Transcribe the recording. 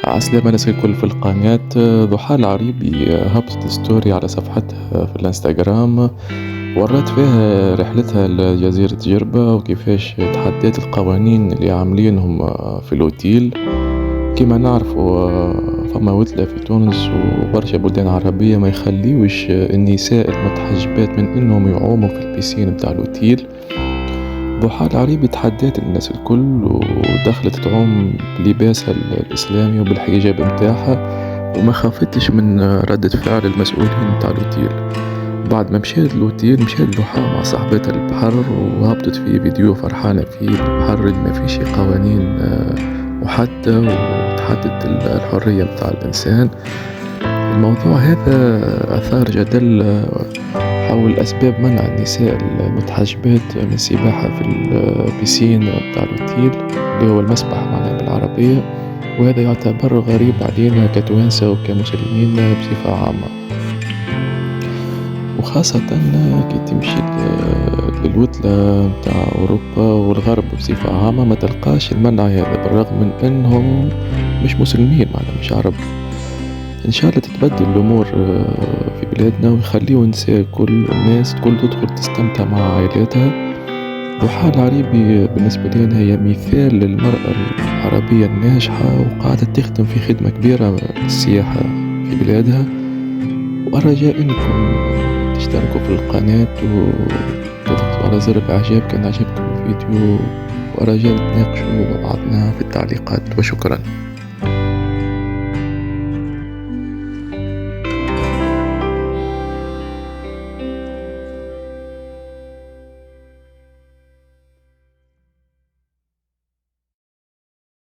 عسلامة الناس الكل في القناة. ضحى العريبي هبطت ستوري على صفحتها في الانستغرام، ورت فيها رحلتها لجزيرة جربة وكيفاش تحدات القوانين اللي عاملينهم في الأوتيل. كما نعرفوا فما وثلة في تونس وبرشا بلدان عربية ما يخليوش النساء المتحجبات من انهم يعوموا في البيسين متاع الأوتيل. ضحى العريبي تحدات الناس الكل ودخلت تعوم بلباسها الإسلامي وبالحجاب متاعها، وما خافتش من ردة فعل المسؤولين متاع الأوتيل. بعد ما مشيت الأوتيل مشيت ضحى مع صاحبتها البحر، وهبطت في فيديو فرحانة فيه البحر اللي ما فيش قوانين وحتى وتحدد الحرية متاع الإنسان. الموضوع هذا أثار جدل حول أسباب منع النساء المتحجبات من السباحة في البيسين بتاع الأوتيل اللي هو المسبح معناه بالعربية، وهذا يعتبر غريب علينا كتوانسة وكمسلمين بصفة عامة، وخاصة كي تمشي للوتلة متاع أوروبا والغرب بصفة عامة ما تلقاش المنع هذا، بالرغم من أنهم مش مسلمين معناه مش عرب. إن شاء الله تتبدل الأمور في بلادنا ويخليوا النساء الكل والناس الكل تدخل تستمتع مع عائلاتها. ضحى العريبي بالنسبة لي هي مثال للمرأة العربية الناجحة وقاعدة تخدم في خدمة كبيرة للسياحة في بلادها. ورجاء إنكم تشتركوا في القناة وتضغطوا على زر الإعجاب كان عجبكم الفيديو، ورجاء نتناقشوا مع بعضنا في التعليقات، وشكرا.